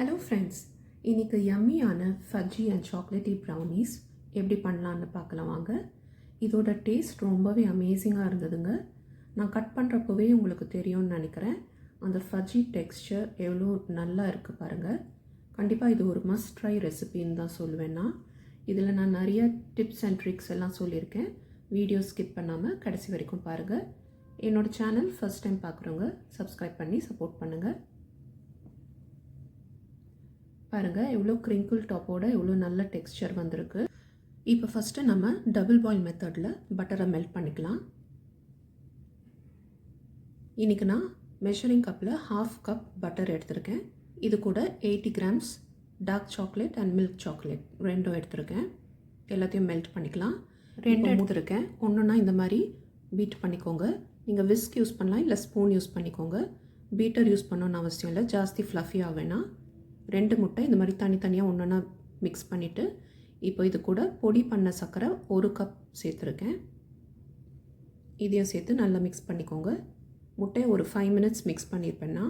Hello friends, இன்றைக்கி யம்மியான ஃபஜ்ஜி and chocolatey brownies எப்படி பண்ணலான்னு பார்க்கலாம் வாங்க. இதோட டேஸ்ட் ரொம்பவே அமேசிங்காக இருந்ததுங்க. நான் கட் பண்ணுறப்பவே உங்களுக்கு தெரியும்னு நினைக்கிறேன். அந்த ஃபஜ்ஜி டெக்ஸ்சர் எவ்வளோ நல்லா இருக்குது பாருங்கள். கண்டிப்பாக இது ஒரு மஸ்ட் ட்ரை ரெசிபின்னு தான் சொல்லுவேன்னா. இதில் நான் நிறைய டிப்ஸ் அண்ட் ட்ரிக்ஸ் எல்லாம் சொல்லியிருக்கேன். வீடியோ ஸ்கிப் பண்ணாமல் கடைசி வரைக்கும் பாருங்கள். என்னோடய சேனல் ஃபஸ்ட் டைம் பார்க்குறவங்க சப்ஸ்கிரைப் பண்ணி சப்போர்ட் பண்ணுங்கள். பாருங்கள் எவ்வளோ கிரிங்கிள் டாப்போட எவ்வளோ நல்ல டெக்ஸ்சர் வந்திருக்கு. இப்போ ஃபஸ்ட்டு நம்ம டபுள் பாயில் மெத்தடில் பட்டரை மெல்ட் பண்ணிக்கலாம். இன்றைக்கி நான் மெஷரிங் கப்பில் 1/2 கப் பட்டர் எடுத்திருக்கேன். இது கூட 80 grams dark chocolate and milk chocolate ரெண்டும் எடுத்திருக்கேன். எல்லாத்தையும் மெல்ட் பண்ணிக்கலாம். ரெண்டு எடுத்திருக்கேன். ஒன்றுனா இந்த மாதிரி பீட் பண்ணிக்கோங்க. நீங்கள் விஸ்க் யூஸ் பண்ணலாம், இல்லை ஸ்பூன் யூஸ் பண்ணிக்கோங்க. பீட்டர் யூஸ் பண்ணணும்னு அவசியம் இல்லை, ஜாஸ்தி ஃப்ளஃபியாக வேணாம். 2 முட்டை இந்த மாதிரி தனித்தனியாக ஒன்றா மிக்ஸ் பண்ணிவிட்டு இப்போ இது கூட பொடி பண்ண சர்க்கரை 1 கப் சேர்த்துருக்கேன். இதையும் சேர்த்து நல்லா மிக்ஸ் பண்ணிக்கோங்க. முட்டையை ஒரு 5 மினிட்ஸ் மிக்ஸ் பண்ணியிருப்பேன்னா.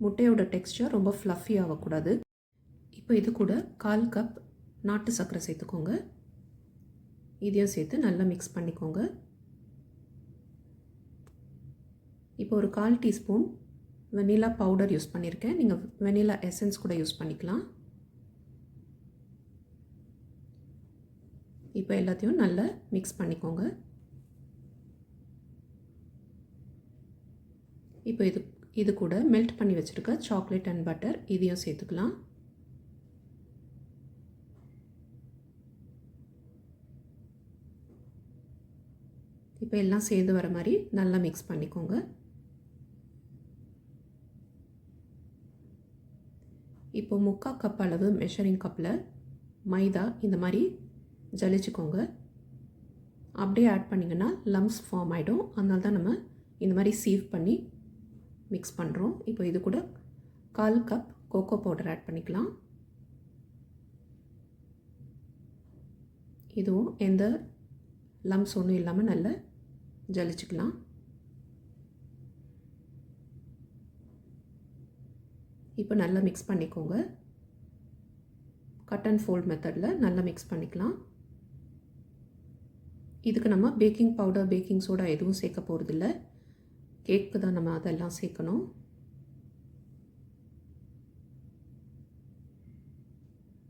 முட்டையோட டெக்ஸ்சர் ரொம்ப ஃப்ளஃபி ஆகக்கூடாது. இப்போ இது கூட 1/4 கப் நாட்டு சர்க்கரை சேர்த்துக்கோங்க. இதையும் சேர்த்து நல்லா மிக்ஸ் பண்ணிக்கோங்க. இப்போ ஒரு 1/4 டீஸ்பூன் வெனிலா பவுடர் யூஸ் பண்ணியிருக்கேன். நீங்கள் வெனிலா எசன்ஸ் கூட யூஸ் பண்ணிக்கலாம். இப்போ எல்லாத்தையும் நல்லா மிக்ஸ் பண்ணிக்கோங்க. இப்போ இது கூட மெல்ட் பண்ணி வச்சுருக்க சாக்லேட் அண்ட் பட்டர் இதையும் சேர்த்துக்கலாம். இப்போ எல்லாம் சேர்ந்து வர மாதிரி நல்லா மிக்ஸ் பண்ணிக்கோங்க. இப்போ 3/4 கப் அளவு மெஷரிங் கப்பில் மைதா இந்த மாதிரி ஜலிச்சுக்கோங்க. அப்படியே ஆட் பண்ணிங்கன்னா லம்ஸ் ஃபார்ம் ஆகிடும். அதனால தான் நம்ம இந்த மாதிரி சீவ் பண்ணி மிக்ஸ் பண்ணுறோம். இப்போ இது கூட 1/4 கப் கோகோ பவுடர் ஆட் பண்ணிக்கலாம். இதுவும் எந்த லம்ஸ் ஒன்றும் இல்லாமல் நல்லா ஜலிச்சுக்கலாம். இப்போ நல்லா மிக்ஸ் பண்ணிக்கோங்க. கட் அண்ட் ஃபோல்ட் மெத்தடில் நல்லா மிக்ஸ் பண்ணிக்கலாம். இதுக்கு நம்ம பேக்கிங் பவுடர், பேக்கிங் சோடா எதுவும் சேர்க்க போகிறதில்ல. கேக்கு தான் நம்ம அதெல்லாம் சேர்க்கணும்.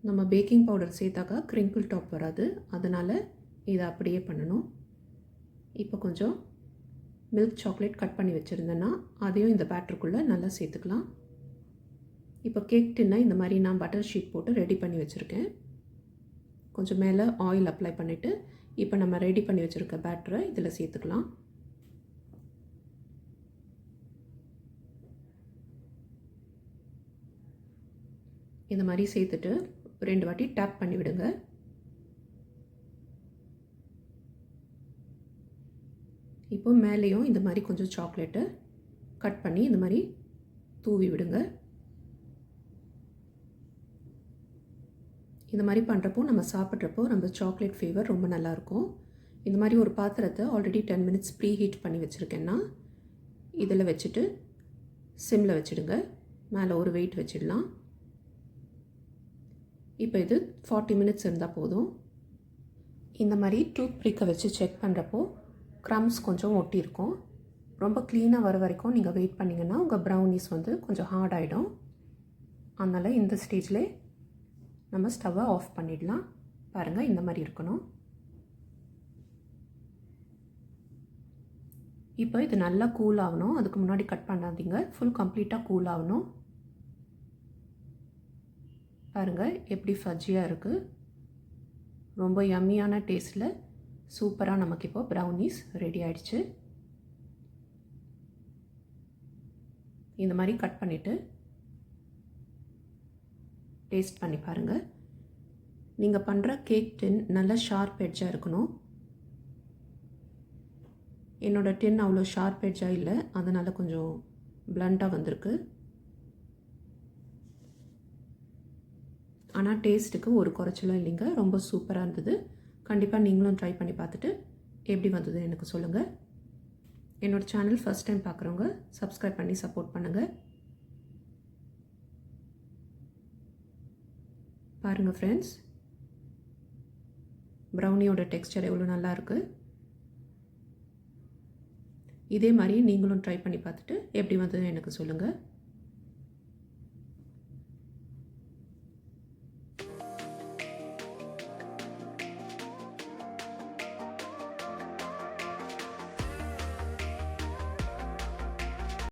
நம்ம பேக்கிங் பவுடர் சேர்த்தாக்கா கிரிங்கிள் டாப் வராது, அதனால் இதை அப்படியே பண்ணணும். இப்போ கொஞ்சம் மில்க் சாக்லேட் கட் பண்ணி வச்சுருந்தேன்னா அதையும் இந்த பேட்டருக்குள்ளே நல்லா சேர்த்துக்கலாம். இப்போ கேக் டின்னை இந்த மாதிரி நான் பட்டர் ஷீட் போட்டு ரெடி பண்ணி வச்சுருக்கேன். கொஞ்சம் மேலே ஆயில் அப்ளை பண்ணிவிட்டு இப்போ நம்ம ரெடி பண்ணி வச்சுருக்க பேட்டரை இதில் சேர்த்துக்கலாம். இந்த மாதிரி சேர்த்துட்டு 2 வாட்டி டேப் பண்ணி விடுங்க. இப்போ மேலேயும் இந்த மாதிரி கொஞ்சம் சாக்லேட்டை கட் பண்ணி இந்த மாதிரி தூவி விடுங்க. இந்த மாதிரி பண்ணுறப்போ நம்ம சாப்பிட்றப்போ நம்ம சாக்லேட் ஃப்ளேவர் ரொம்ப நல்லாயிருக்கும். இந்த மாதிரி ஒரு பாத்திரத்தை ஆல்ரெடி 10 மினிட்ஸ் ப்ரீ ஹீட் பண்ணி வச்சுருக்கேன்னா இதில் வச்சுட்டு சிம்மில் வச்சுடுங்க. மேலே ஒரு வெயிட் வச்சிடலாம். இப்போ இது 40 மினிட்ஸ் இருந்தால் போதும். இந்த மாதிரி டூத் பிரிக்கை வச்சு செக் பண்ணுறப்போ க்ரம்ஸ் கொஞ்சம் ஒட்டியிருக்கும். ரொம்ப க்ளீனாக வர வரைக்கும் நீங்கள் வெயிட் பண்ணிங்கன்னா உங்கள் ப்ரௌனிஸ் வந்து கொஞ்சம் ஹார்ட் ஆகிடும். அதனால் இந்த ஸ்டேஜில் நம்ம ஸ்டவ்வை ஆஃப் பண்ணிடலாம். பாருங்கள், இந்த மாதிரி இருக்கணும். இப்போ இது நல்லா கூல் ஆகணும். அதுக்கு முன்னாடி கட் பண்ணாதீங்க. ஃபுல் கம்ப்ளீட்டாக கூல் ஆகணும். பாருங்கள் எப்படி ஃபஜ்ஜியாக இருக்குது. ரொம்ப யம்மியான டேஸ்ட்டில் சூப்பராக நமக்கு இப்போ ப்ரௌனிஸ் ரெடி ஆகிடுச்சு. இந்த மாதிரி கட் பண்ணிவிட்டு டேஸ்ட் பண்ணி பாருங்கள். நீங்கள் பண்ணுற கேக் டின் நல்லா ஷார்ப் எட்ஜாக இருக்கணும். என்னோடய டின் அவ்வளோ ஷார்ப் எட்ஜாக இல்லை, அதனால் கொஞ்சம் பிளண்ட்டாக வந்திருக்கு. ஆனால் டேஸ்ட்டுக்கு ஒரு குறைச்சலும் இல்லைங்க. ரொம்ப சூப்பராக இருந்தது. கண்டிப்பாக நீங்களும் ட்ரை பண்ணி பார்த்துட்டு எப்படி வந்தது எனக்கு சொல்லுங்கள். என்னோடய சேனல் ஃபஸ்ட் டைம் பார்க்குறவங்க சப்ஸ்கிரைப் பண்ணி சப்போர்ட் பண்ணுங்கள். பாருங்கள் ஃப்ரெண்ட்ஸ், ப்ரௌனியோட டெக்ஸ்சர் எவ்வளோ நல்லா இருக்குது. இதே மாதிரி நீங்களும் ட்ரை பண்ணி பார்த்துட்டு எப்படி வந்ததுன்னு எனக்கு சொல்லுங்கள்.